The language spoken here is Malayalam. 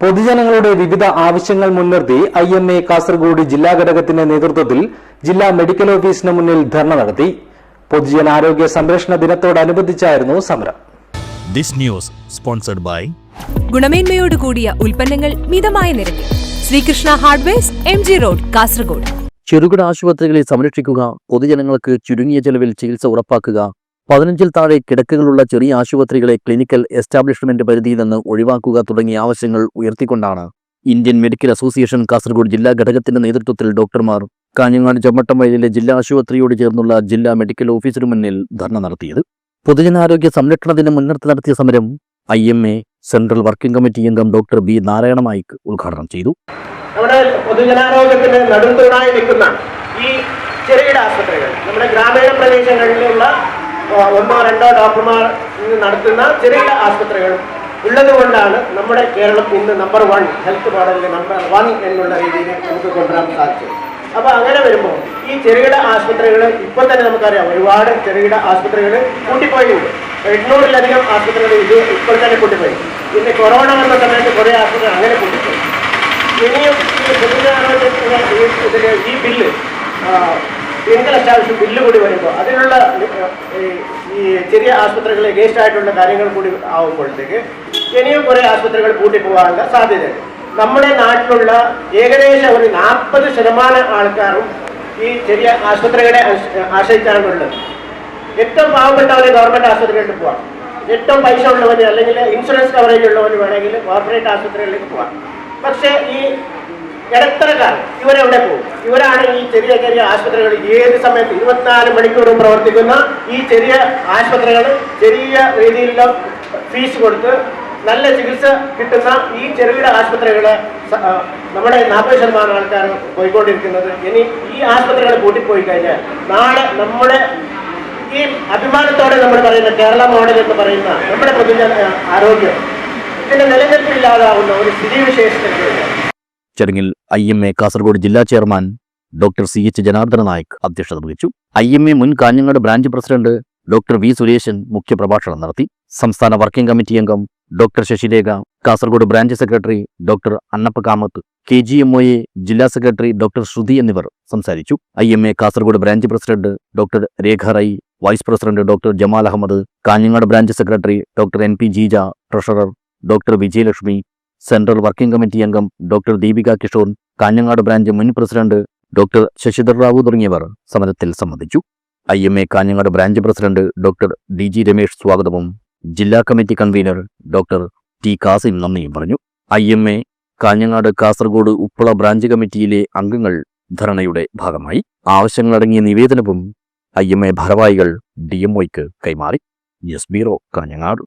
പൊതുജനങ്ങളുടെ വിവിധ ആവശ്യങ്ങൾ മുൻനിർത്തി IMA കാസർഗോഡ് ജില്ലാ ഘടകത്തിന്റെ നേതൃത്വത്തിൽ ജില്ലാ മെഡിക്കൽ ഓഫീസിന് മുന്നിൽ ധർണ നടത്തി. പൊതുജനാരോഗ്യ സംരക്ഷണ ദിനത്തോടനുബന്ധിച്ചായിരുന്നു സമരം. ദിസ് ന്യൂസ് സ്പോൺസർഡ് ബൈ ഗുണമേന്മയോട് കൂടിയ ഉൽപ്പന്നങ്ങൾ മിതമായ നിരക്കിൽ Srikrishna hardwares MG road Kasaragod. ചെറുകിട ആശുപത്രികളെ സംരക്ഷിക്കുക, പൊതുജനങ്ങൾക്ക് ചുരുങ്ങിയ ചെലവിൽ ചികിത്സ ഉറപ്പാക്കുക, 15-ൽ താഴെ കിടക്കകളുള്ള ചെറിയ ആശുപത്രികളെ ക്ലിനിക്കൽ എസ്റ്റാബ്ലിഷ്മെന്റ് പരിധിയിൽ നിന്ന് ഒഴിവാക്കുക തുടങ്ങിയ ആവശ്യങ്ങൾ ഉയർത്തിക്കൊണ്ടാണ് ഇന്ത്യൻ മെഡിക്കൽ അസോസിയേഷൻ കാസർഗോഡ് ജില്ലാ ഘടകത്തിന്റെ നേതൃത്വത്തിൽ ഡോക്ടർമാർ കാഞ്ഞങ്ങാട് ചമ്മട്ടംവയലിലെ ജില്ലാ ആശുപത്രിയോട് ചേർന്നുള്ള ജില്ലാ മെഡിക്കൽ ഓഫീസിനു മുന്നിൽ ധർണ നടത്തിയത്. പൊതുജനാരോഗ്യ സംരക്ഷണത്തിന് മുൻനിർത്തി നടത്തിയ സമരം IMA സെൻട്രൽ വർക്കിംഗ് കമ്മിറ്റി അംഗം ഡോക്ടർ B നാരായണ നായിക് ഉദ്ഘാടനം ചെയ്തു. നമ്മുടെ പൊതുജനാരോഗ്യത്തിന് നടുന്തൂണായി നിൽക്കുന്ന ഈ ചെറുകിട ആശുപത്രികൾ, നമ്മുടെ ഗ്രാമീണ പ്രദേശങ്ങളിലുള്ള 1-2 ഡോക്ടർമാർ നടത്തുന്ന ചെറുകിട ആശുപത്രികൾ ഉള്ളതുകൊണ്ടാണ് നമ്മുടെ കേരളം ഇന്ന് നമ്പർ 1 ഹെൽത്ത് മോഡലിൽ നമ്പർ 1 എന്നുള്ള രീതിയിൽ നമുക്ക് കൊണ്ടുവരാൻ സാധിച്ചത്. അപ്പോൾ അങ്ങനെ വരുമ്പോൾ ഈ ചെറുകിട ആശുപത്രികൾ ഇപ്പോൾ തന്നെ നമുക്കറിയാം, ഒരുപാട് ചെറുകിട ആശുപത്രികൾ കൂട്ടിപ്പോയിട്ടുണ്ട്. 800-ലധികം ആശുപത്രികൾ ഇത് ഇപ്പോൾ തന്നെ കൂട്ടിപ്പോയി. പിന്നെ കൊറോണ വന്ന സമയത്ത് കുറേ ആശുപത്രികൾ അങ്ങനെ കൂട്ടിപ്പോയി. ഇനിയും ഈ പൊതുജനാരോഗ്യത്തിന് ഈ ബില്ല്, ക്ലിനിക്കൽ എസ്റ്റാബ്ലിഷ്മെന്റ് ബില്ല് കൂടി വരുമ്പോൾ അതിനുള്ള ഈ ചെറിയ ആശുപത്രികളെ വേസ്റ്റ് ആയിട്ടുള്ള കാര്യങ്ങൾ കൂടി ആവുമ്പോഴത്തേക്ക് ഇനിയും കുറേ ആശുപത്രികൾ കൂട്ടിപ്പോകാനുള്ള സാധ്യതയുണ്ട്. നമ്മുടെ നാട്ടിലുള്ള ഏകദേശം ഒരു 40% ആൾക്കാരും ഈ ചെറിയ ആശുപത്രികളെ ആശ്രയിച്ചാണുള്ളത്. ഏറ്റവും പാവപ്പെട്ടവന് ഗവൺമെൻറ് ആശുപത്രികളിൽ പോകാം, ഏറ്റവും പൈസ ഉള്ളവന് അല്ലെങ്കിൽ ഇൻഷുറൻസ് കവറേജ് ഉള്ളവന് വേണമെങ്കിൽ കോർപ്പറേറ്റ് ആശുപത്രികളിലേക്ക് പോകാം. പക്ഷേ ഈ ഇടത്തരക്കാർ ഇവരെവിടെ പോകും? ഇവരാണ് ഈ ചെറിയ ചെറിയ ആശുപത്രികൾ ഏത് സമയത്ത് 24 മണിക്കൂറും പ്രവർത്തിക്കുന്ന ഈ ചെറിയ ആശുപത്രികൾ ചെറിയ രീതിയിലുള്ള ഫീസ് കൊടുത്ത് നല്ല ചികിത്സ കിട്ടുന്ന ഈ ചെറുകിട ആശുപത്രികളെ നമ്മുടെ 40% ആൾക്കാർ പോയിക്കൊണ്ടിരിക്കുന്നത്. ഇനി ഈ ആശുപത്രികൾ കൂട്ടിപ്പോയി കഴിഞ്ഞാൽ നാളെ നമ്മുടെ ഈ അഭിമാനത്തോടെ നമ്മൾ പറയുന്ന കേരള മോഡൽ എന്ന് പറയുന്ന നമ്മുടെ പൊതുജന ആരോഗ്യം ഇതിന്റെ നിലനിൽപ്പില്ലാതാവുന്ന ഒരു സ്ഥിതിവിശേഷത്തിലേക്ക്. ചടങ്ങിൽ IMA കാസർഗോഡ് ജില്ലാ chairman doctor CH Janardhana Naik അധ്യക്ഷത വഹിച്ചു. IMA മുൻ Kanhangad branch president doctor V Suresan മുഖ്യപ്രഭാഷണം നടത്തി. സംസ്ഥാന വർക്കിംഗ് കമ്മിറ്റി അംഗം doctor Sasirekha, Kasaragod branch secretary doctor Annappa Kamath, KGMOA ജില്ലാ സെക്രട്ടറി ഡോക്ടർ ശ്രുതി എന്നിവർ സംസാരിച്ചു. IMA Kasaragod branch president doctor Rekha Rai, vice president doctor Jamal Ahammed, Kanhangad branch secretary doctor NP Jeeja, treasurer doctor Vijayalakshmi, central working committee അംഗം ഡോക്ടർ ദീപിക കിഷോർ, കാഞ്ഞങ്ങാട് ബ്രാഞ്ച് മുൻ പ്രസിഡന്റ് ഡോക്ടർ ശശിധർ റാവു തുടങ്ങിയവർ സമരത്തിൽ സംബന്ധിച്ചു. IMA Kanhangad branch president doctor DG Ramesh സ്വാഗതവും ജില്ലാ committee convener doctor T Kasim നന്ദിയും പറഞ്ഞു. IMA കാഞ്ഞങ്ങാട്, കാസർഗോഡ്, ഉപ്പള ബ്രാഞ്ച് കമ്മിറ്റിയിലെ അംഗങ്ങൾ ധർണയുടെ ഭാഗമായി ആവശ്യങ്ങളടങ്ങിയ നിവേദനവും IMA ഭാരവാഹികൾ DMOയ്ക്ക് കൈമാറി. News bureau, Kanhangad.